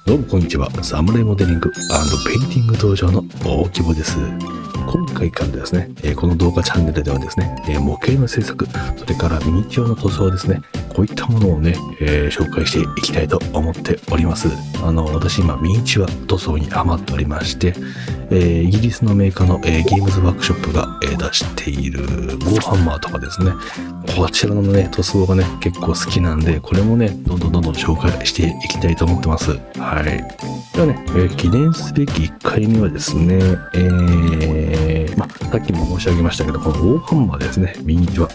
どうもこんにちは。サムライモデリング&ペインティング道場の大久保です。今回からですね、この動画チャンネルではですね、模型の制作、それからミニチュアの塗装ですね、こういったものをね、紹介していきたいと思っております。私今ミニチュア塗装にハマっておりまして、イギリスのメーカーの、ゲームズワークショップが、出しているウォーハンマーとかですね、こちらのね、塗装がね、結構好きなんで、これもね、どんどん紹介していきたいと思ってます。はい。ではね、記念すべき1回目はですね、さっきも申し上げましたけど、このウォーハンマーですね、ミニチュア。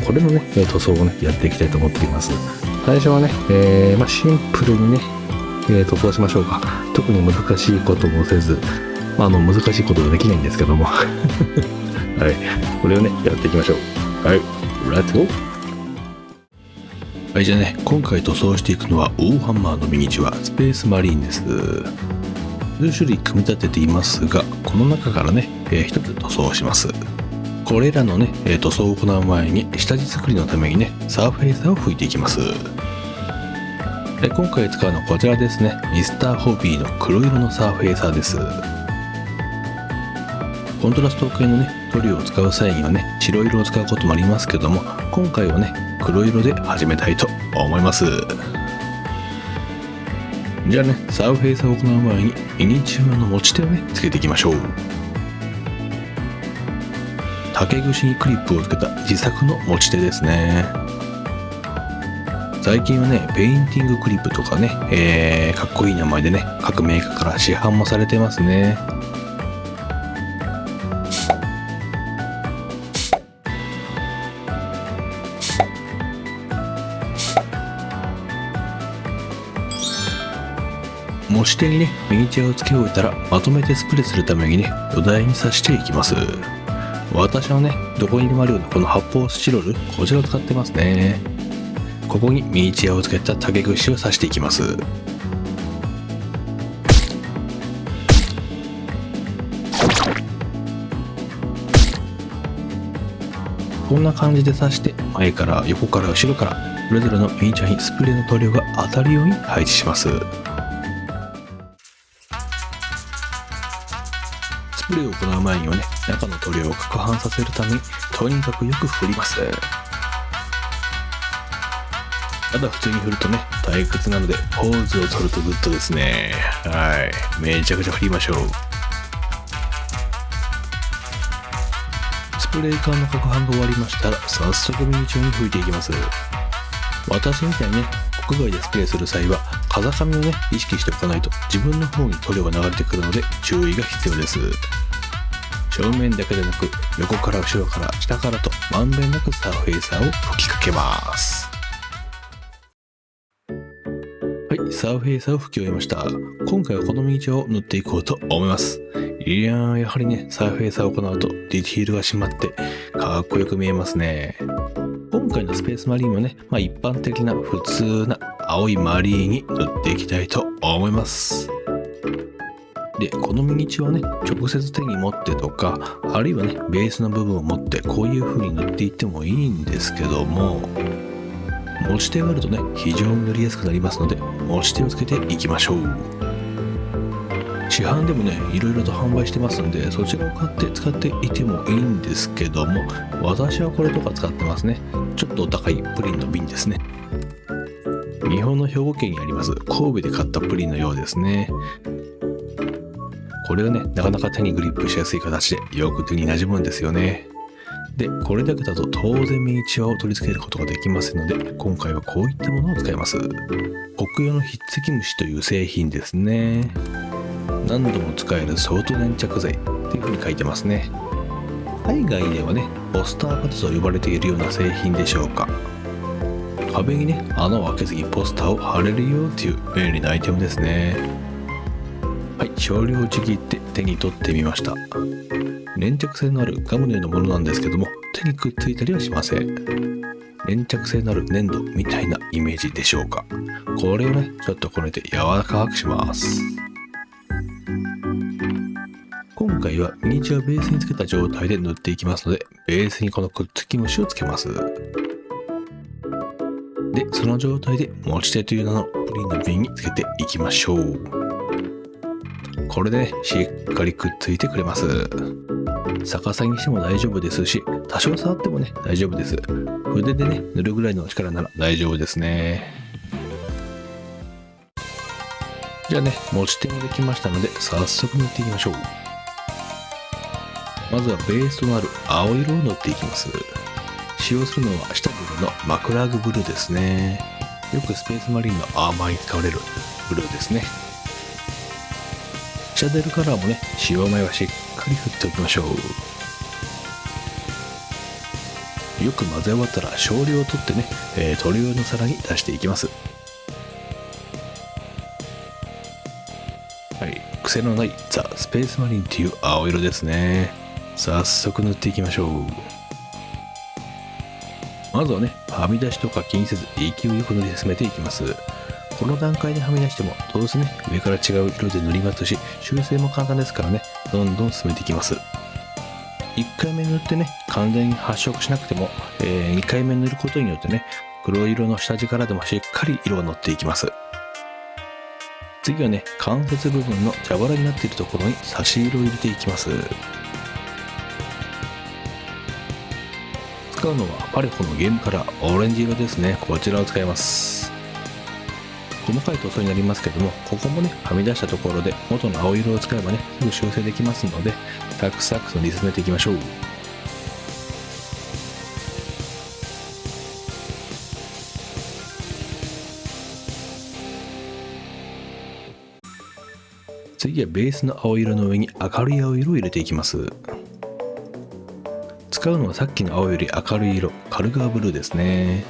これのね、塗装をね、やっていきたいと思っています。最初はね、シンプルにね、塗装しましょうか。特に難しいこともせず、難しいことはできないんですけども。はい。これをね、やっていきましょう。はい。Let's go! はい、じゃあね、今回塗装していくのは、ウォーハンマーのミニチュア、スペースマリーンです。数種類組み立てていますが、この中からね、一つ塗装します。これらのね、塗装を行う前に、下地作りのためにね、サーフェイサーを拭いていきます。今回使うのはこちらですね。ミスターホビーの黒色のサーフェイサーです。コントラスト系のね、塗料を使う際にはね、白色を使うこともありますけども、今回はね、黒色で始めたいと思います。じゃあね、サーフェイサーを行う前に、ミニチュアの持ち手をね、つけていきましょう。竹串にクリップをつけた自作の持ち手ですね。最近はね、ペインティングクリップとかね、かっこいい名前でね、各メーカーから市販もされてますね。持ち手にね、ミニチュアをつけ終えたら、まとめてスプレーするためにね、土台に刺していきます。私はね、どこにでもあるようなこの発泡スチロール、こちらを使ってますね。ここにミニチュアをつけた竹串を刺していきます。こんな感じで刺して、前から横から後ろからそれぞれのミニチュアにスプレーの塗料が当たるように配置します。スプレーを行う前にはね、中の塗料を攪拌させるためにとにかくよく振ります。ただ普通に振るとね、退屈なのでポーズを取るとグッドですね。はい、めちゃくちゃ振りましょう。スプレー缶の攪拌が終わりましたら、早速ミニチュアに吹いていきます。私みたいにね、屋外でスプレーする際は風上をね、意識しておかないと自分の方に塗料が流れてくるので注意が必要です。正面だけでなく、横から後ろから下からとまんべんなくサーフェイサーを吹きかけます。はい、サーフェイサーを吹き終えました。今回はこのミニチュアを塗っていこうと思います。やはりね、サーフェイサーを行うとディティールが締まってかっこよく見えますね。今回のスペースマリーンはね、一般的な普通な青いマリーに塗っていきたいと思います。で、このミニチュアをね、直接手に持ってとか、あるいはね、ベースの部分を持ってこういう風に塗っていってもいいんですけども、持ち手があるとね、非常に塗りやすくなりますので、持ち手をつけていきましょう。市販でもね、いろいろと販売してますんで、そちらを買って使っていてもいいんですけども、私はこれとか使ってますね。ちょっとお高いプリンの瓶ですね。日本の兵庫県にあります神戸で買ったプリンのようですね。これがね、なかなか手にグリップしやすい形でよく手に馴染むんですよね。で、これだけだと当然ミニチュアを取り付けることができませんので、今回はこういったものを使います。北洋のひっつき虫という製品ですね。何度も使えるソート粘着剤っていう風に書いてますね。海外ではね、ポスターパテと呼ばれているような製品でしょうか。壁にね、穴を開けずにポスターを貼れるよっていう便利なアイテムですね。はい、少量ちぎって手に取ってみました。粘着性のあるガムのようなものなんですけども、手にくっついたりはしません。粘着性のある粘土みたいなイメージでしょうか。これをね、ちょっとこねて柔らかくします。今回はミニチュアベースにつけた状態で塗っていきますので、ベースにこのくっつき虫をつけます。で、その状態で持ち手という名のプリンの瓶につけていきましょう。これでね、しっかりくっついてくれます。逆さにしても大丈夫ですし、多少触ってもね、大丈夫です。筆でね、塗るぐらいの力なら大丈夫ですね。じゃあね、持ち手もできましたので、早速塗っていきましょう。まずはベースとなる青色を塗っていきます。使用するのは下ブルーのマクラーグブルーですね。よくスペースマリンのアーマーに使われるブルーですね。シャデルカラーもね、使用前はしっかり振っておきましょう。よく混ぜ終わったら少量を取ってね、塗料の皿に出していきます。はい、癖のないザ・スペースマリンっていう青色ですね。早速塗っていきましょう。まずはね、はみ出しとか気にせず勢いよく塗り進めていきます。この段階ではみ出してもどうせね、上から違う色で塗りますし、修正も簡単ですからね、どんどん進めていきます。1回目塗ってね、完全に発色しなくても、2回目塗ることによってね、黒色の下地からでもしっかり色が乗っていきます。次はね、関節部分の蛇腹になっているところに差し色を入れていきます。使うのはパレホのゲームカラーオレンジ色ですね。こちらを使います。細かい塗装になりますけども、ここもね、はみ出したところで元の青色を使えばね、すぐ修正できますので、サクサクと塗り進めていきましょう。次はベースの青色の上に明るい青色を入れていきます。使うのはさっきの青より明るい色、カルガーブルーですね。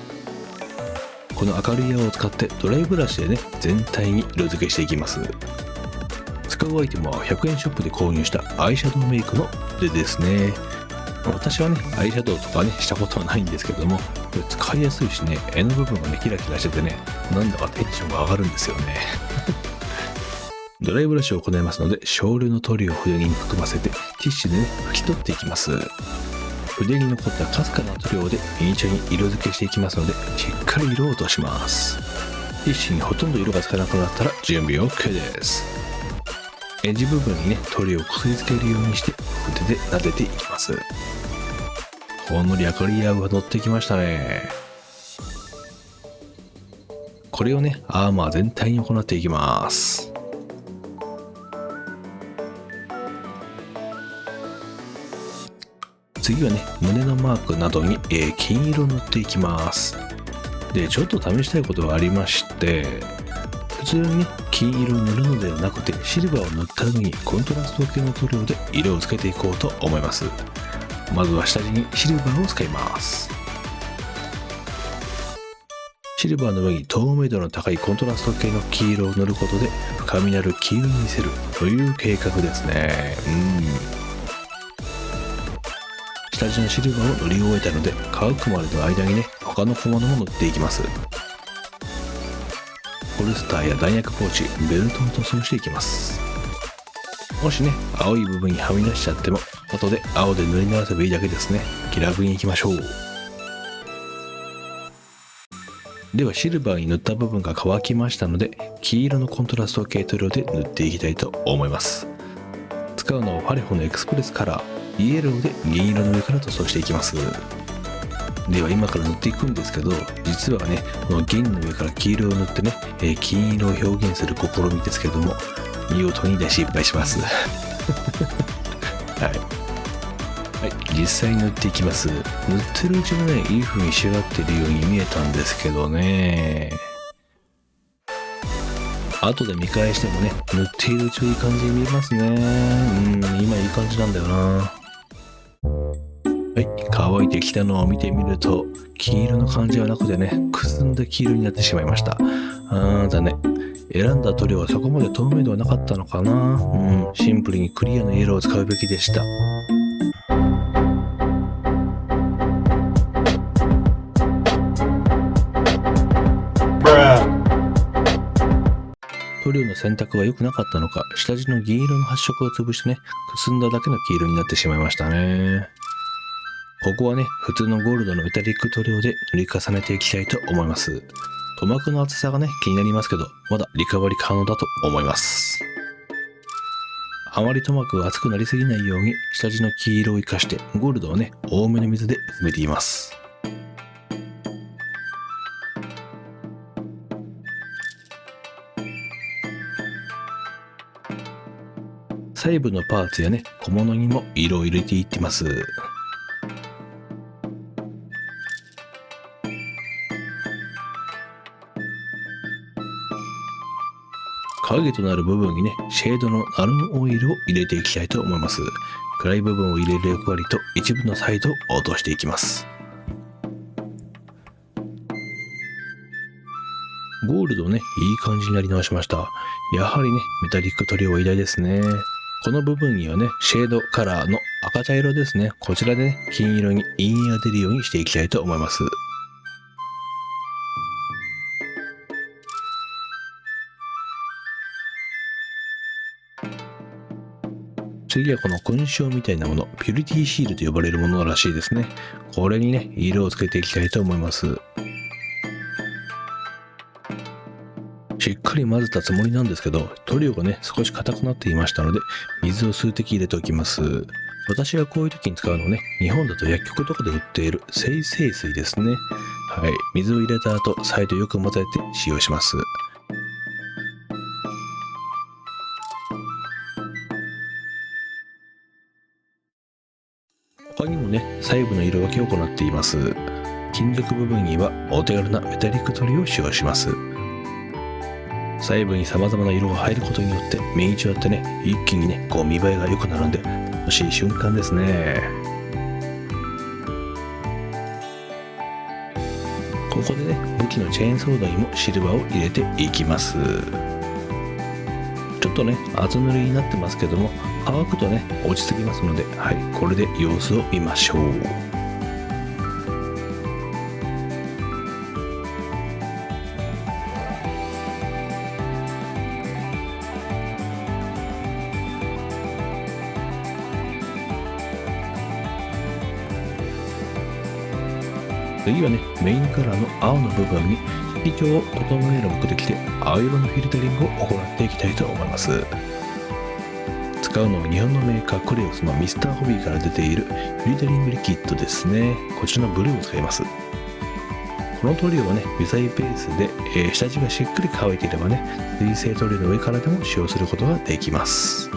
この明るい青を使ってドライブラシでね、全体に色付けしていきます。使うアイテムは100円ショップで購入したアイシャドウメイクの筆ですね。私はね、アイシャドウとかね、したことはないんですけども、これ使いやすいしね、柄の部分がね、キラキラしててね、なんだかテンションが上がるんですよね。ドライブラシを行いますので、少量の塗料を筆に含ませて、ティッシュでね、拭き取っていきます。筆に残ったかすかな塗料でミニチュアに色付けしていきますので、しっかり色を落とします。ティッシュにほとんど色がつかなくなったら準備 OK です。エッジ部分にね、塗料をこすりつけるようにして筆で撫でていきます。ほんのり明るい青が乗ってきましたね。これをね、アーマー全体に行っていきます。次はね、胸のマークなどに、金色を塗っていきます。で、ちょっと試したいことがありまして、普通にね、金色を塗るのではなくて、シルバーを塗った上にコントラスト系の塗料で色をつけていこうと思います。まずは下地にシルバーを使います。シルバーの上に透明度の高いコントラスト系の黄色を塗ることで、深みのある黄色に見せるという計画ですね。下地のシルバーを塗り終えたので、乾くまでの間にね、他の小物も塗っていきます。ホルスターや弾薬ポーチ、ベルトを塗装していきます。もしね、青い部分にはみ出しちゃっても、後で青で塗り直せばいいだけですね。気楽に行きましょう。ではシルバーに塗った部分が乾きましたので、黄色のコントラスト系塗料で塗っていきたいと思います。使うのはパレホのエクスプレスカラー。イエローで銀色の上から塗装していきます。では今から塗っていくんですけど、実はね、この銀の上から黄色を塗ってね、金色を表現する試みですけども、見事に失敗します。はい、実際に塗っていきます。塗ってるうちはね、いい風に仕上がってるように見えたんですけどね、後で見返してもね、塗っているうちはいい感じに見えますね。今いい感じなんだよな。はい、乾いてきたのを見てみると、黄色の感じはなくてね、くすんだ黄色になってしまいました。残念。選んだ塗料はそこまで透明度はなかったのかな。シンプルにクリアなイエローを使うべきでした。塗料の選択が良くなかったのか、下地の銀色の発色を潰してね、くすんだだけの黄色になってしまいましたね。ここはね、普通のゴールドのメタリック塗料で塗り重ねていきたいと思います。塗膜の厚さがね、気になりますけど、まだリカバリ可能だと思います。あまり塗膜が厚くなりすぎないように、下地の黄色を生かしてゴールドをね、多めの水で薄めています。細部のパーツやね、小物にも色を入れていってます。影となる部分にね、シェードのナルンオイルを入れていきたいと思います。暗い部分を入れる役割と一部のサイドを落としていきます。ゴールドね、いい感じになり直しました。やはりね、メタリック塗料は偉大ですね。この部分にはね、シェードカラーの赤茶色ですね。こちらでね、金色に陰影が出るようにしていきたいと思います。次はこの勲章みたいなもの、ピュリティシールと呼ばれるものらしいですね。これにね、色をつけていきたいと思います。しっかり混ぜたつもりなんですけど、塗料がね、少し硬くなっていましたので、水を数滴入れておきます。私がこういう時に使うのはね、日本だと薬局とかで売っている精製水ですね。はい、水を入れた後、再度よく混ぜて使用します。他にもね、細部の色分けを行っています。金属部分にはお手軽なメタリック塗料を使用します。細部に様々な色が入ることによってミニチュアってね、一気にね、見栄えが良くなるんで楽しい瞬間ですね。ここでね、武器のチェーンソードにもシルバーを入れていきます。ちょっとね、厚塗りになってますけども、乾くとね、落ち着きますので、はい、これで様子を見ましょう。次はね、メインカラーの青の部分に色調を整える目的で青色のフィルタリングを行っていきたいと思います。使うのは日本のメーカークレオスのミスターホビーから出ているフィルタリングリキッドですね。こちらのブルーを使います。この塗料はね、油彩ベースで、下地がしっかり乾いていればね、水性塗料の上からでも使用することができます。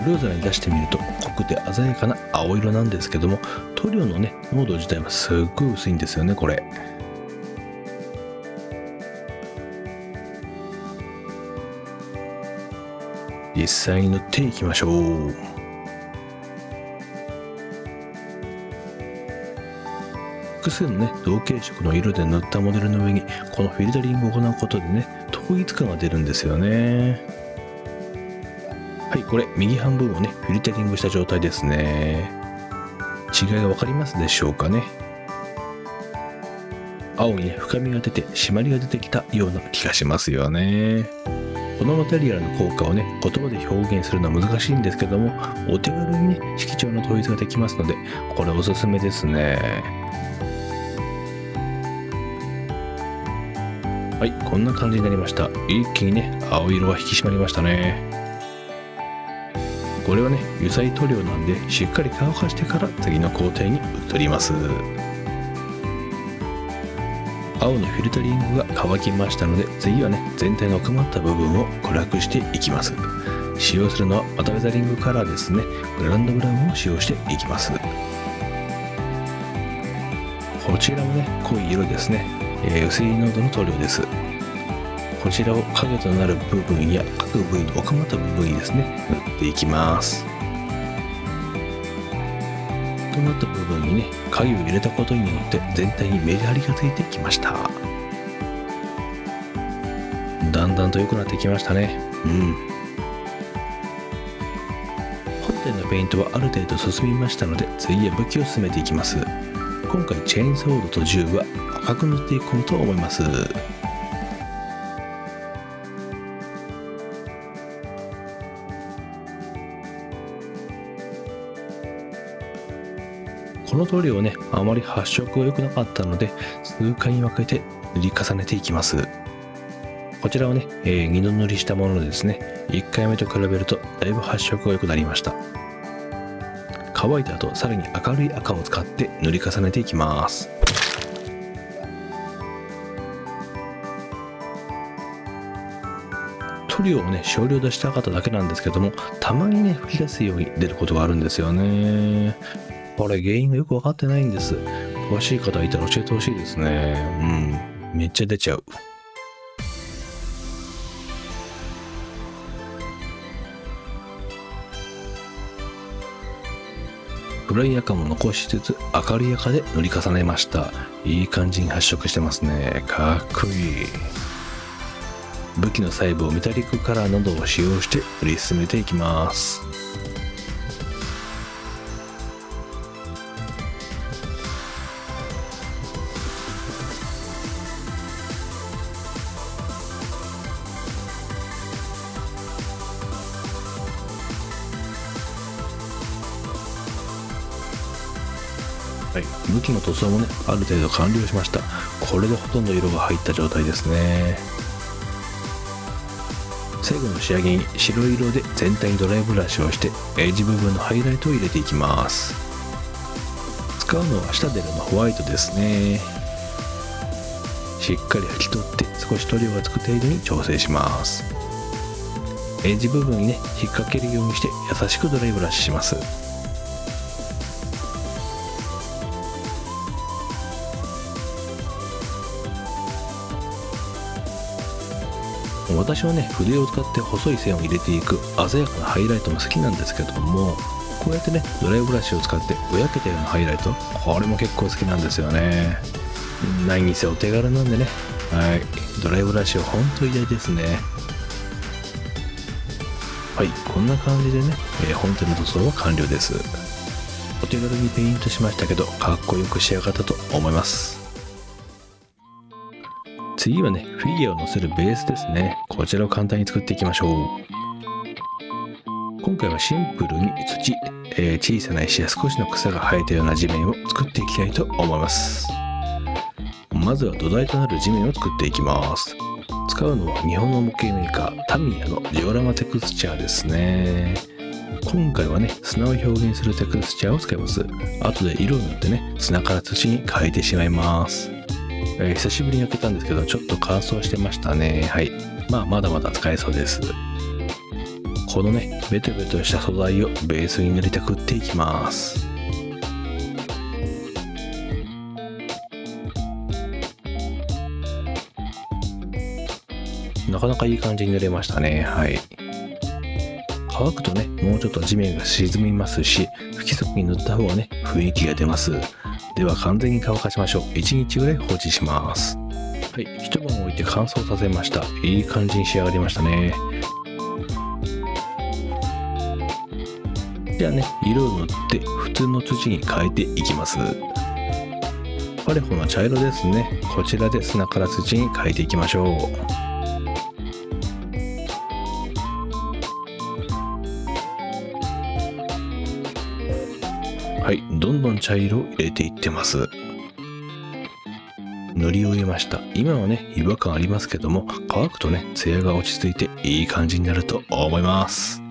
塗料皿に出してみると濃くて鮮やかな青色なんですけども、塗料のね、濃度自体はすっごい薄いんですよね、これ。実際に塗っていきましょう。複数のね、同系色の色で塗ったモデルの上にこのフィルタリングを行うことでね、統一感が出るんですよね。はい、これ右半分をね、フィルタリングした状態ですね。違いが分かりますでしょうかね。青にね、深みが出て締まりが出てきたような気がしますよね。このマテリアルの効果をね、言葉で表現するのは難しいんですけども、お手軽にね、色調の統一ができますので、これおすすめですね。はい、こんな感じになりました。一気にね、青色が引き締まりましたね。これはね、油彩塗料なんで、しっかり乾かしてから次の工程に移ります。青のフィルタリングが乾きましたので、次はね、全体の奥まった部分を暗くしていきます。使用するのはマタウェザリングカラーですね。グランドブラウンを使用していきます。こちらもね、濃い色ですね。薄い濃度の塗料です。こちらを影となる部分や各部位の奥まった部分にですね、塗っていきます。奥まった部分にね、影を入れたことによって全体にメリハリがついてきました。だんだんと良くなってきましたね。本体のペイントはある程度進みましたので、次は武器を進めていきます。今回チェーンソードと銃は赤く塗っていこうと思います。この塗料ね、あまり発色が良くなかったので、数回に分けて塗り重ねていきます。こちらはね、2度塗りしたものですね。1回目と比べるとだいぶ発色が良くなりました。乾いた後、さらに明るい赤を使って塗り重ねていきます。塗料をね、少量出したかっただけなんですけども、たまにね、吹き出すように出ることがあるんですよね。これ原因がよく分かってないんです。詳しい方いたら教えてほしいですね。めっちゃ出ちゃう。暗い赤も残しつつ明るい赤で塗り重ねました。いい感じに発色してますね。かっこいい。武器の細部をメタリックカラーなどを使用して塗り進めていきます。はい、武器の塗装もね、ある程度完了しました。これでほとんど色が入った状態ですね。最後の仕上げに白色で全体にドライブラシをしてエッジ部分のハイライトを入れていきます。使うのはシタデルのホワイトですね。しっかり拭き取って少し塗料がつく程度に調整します。エッジ部分にね、引っ掛けるようにして優しくドライブラシします。私はね、筆を使って細い線を入れていく鮮やかなハイライトも好きなんですけども、こうやってね、ドライブラシを使ってぼやけたようなハイライト、これも結構好きなんですよね。何にせお手軽なんでね、はい、ドライブラシは本当に偉大ですね。はい、こんな感じでね、本体の塗装は完了です。お手軽にペイントしましたけど、かっこよく仕上がったと思います。次はね、フィギュアを乗せるベースですね。こちらを簡単に作っていきましょう。今回はシンプルに土、小さな石や少しの草が生えたような地面を作っていきたいと思います。まずは土台となる地面を作っていきます。使うのは日本の模型メーカータミヤのジオラマテクスチャーですね。今回はね、砂を表現するテクスチャーを使います。後で色を塗ってね、砂から土に変えてしまいます。久しぶりに開けたんですけど、ちょっと乾燥してましたね。はい。まだまだ使えそうです。このね、ベトベトした素材をベースに塗りたくっていきます。なかなかいい感じに塗れましたね。はい。乾くとね、もうちょっと地面が沈みますし、不規則に塗った方がね、雰囲気が出ます。では完全に乾かしましょう。1日ぐらい放置します。はい、一晩置いて乾燥させました。いい感じに仕上がりましたね。じゃあね、色を塗って普通の土に変えていきます。パレホの茶色ですね。こちらで砂から土に変えていきましょう。はい、どんどん茶色を入れていってます。塗り終えました。今はね、違和感ありますけども、乾くとね、ツヤが落ち着いていい感じになると思います。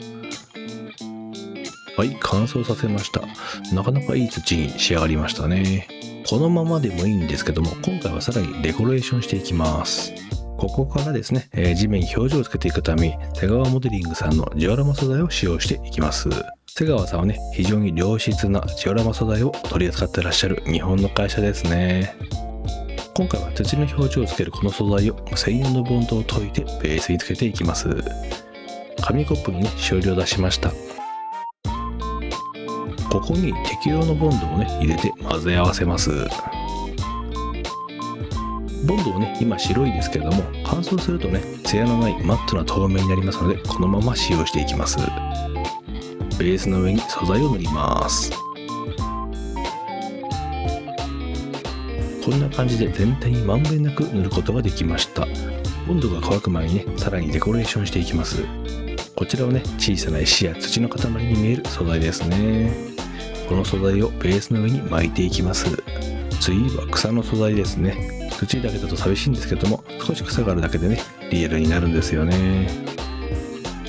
はい、乾燥させました。なかなかいい土に仕上がりましたね。このままでもいいんですけども、今回はさらにデコレーションしていきます。ここからですね、地面に表情をつけていくために、瀬川モデリングさんのジオラマ素材を使用していきます。瀬川さんはね、非常に良質なジオラマ素材を取り扱ってらっしゃる日本の会社ですね。今回は土の表情をつけるこの素材を専用のボンドを解いてベースにつけていきます。紙コップにね、少量出しました。ここに適量のボンドをね、入れて混ぜ合わせます。ボンドはね、今白いですけれども、乾燥するとね、ツヤのないマットな透明になりますので、このまま使用していきます。ベースの上に素材を塗ります。こんな感じで全体にまんべんなく塗ることができました。ボンドが乾く前にね、さらにデコレーションしていきます。こちらはね、小さな石や土の塊に見える素材ですね。この素材をベースの上に巻いていきます。次は草の素材ですね。土だけだと寂しいんですけども、少し草があるだけでね、リアルになるんですよね。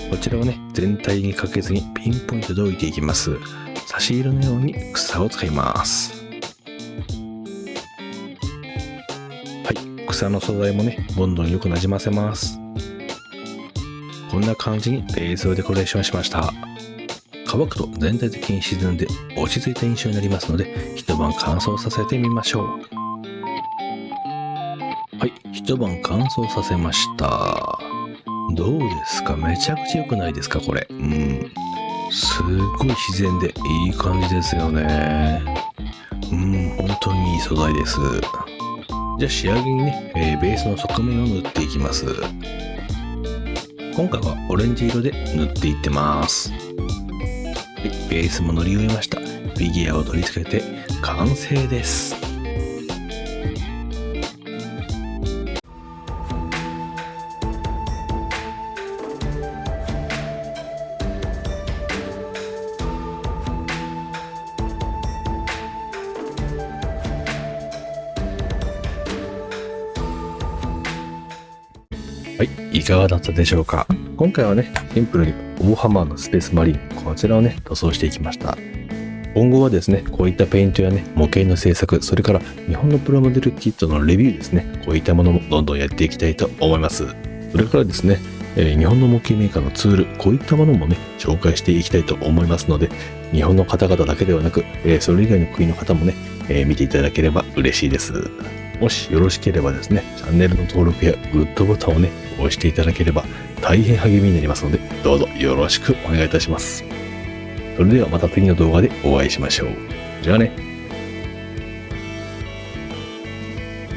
こちらをね、全体にかけずにピンポイントで置いていきます。差し色のように草を使います。はい、草の素材もね、どんどんよくなじませます。こんな感じにベースをデコレーションしました。乾くと全体的に沈んで落ち着いた印象になりますので、一晩乾燥させてみましょう。はい、一晩乾燥させました。どうですか？めちゃくちゃ良くないですかこれ。すごい自然でいい感じですよね。本当にいい素材です。じゃあ仕上げにね、ベースの側面を塗っていきます。今回はオレンジ色で塗っていってます。はい、ベースも塗り終えました。フィギュアを取り付けて完成です。はい、いかがだったでしょうか。今回はね、シンプルに大ハマーのスペースマリン、こちらをね、塗装していきました。今後はですね、こういったペイントやね、模型の制作、それから日本のプラモデルキットのレビューですね、こういったものもどんどんやっていきたいと思います。それからですね、日本の模型メーカーのツール、こういったものもね、紹介していきたいと思いますので、日本の方々だけではなく、それ以外の国の方もね、見ていただければ嬉しいです。もしよろしければですね、チャンネルの登録やグッドボタンをね、押していただければ大変励みになりますので、どうぞよろしくお願いいたします。それではまた次の動画でお会いしましょう。じゃあね。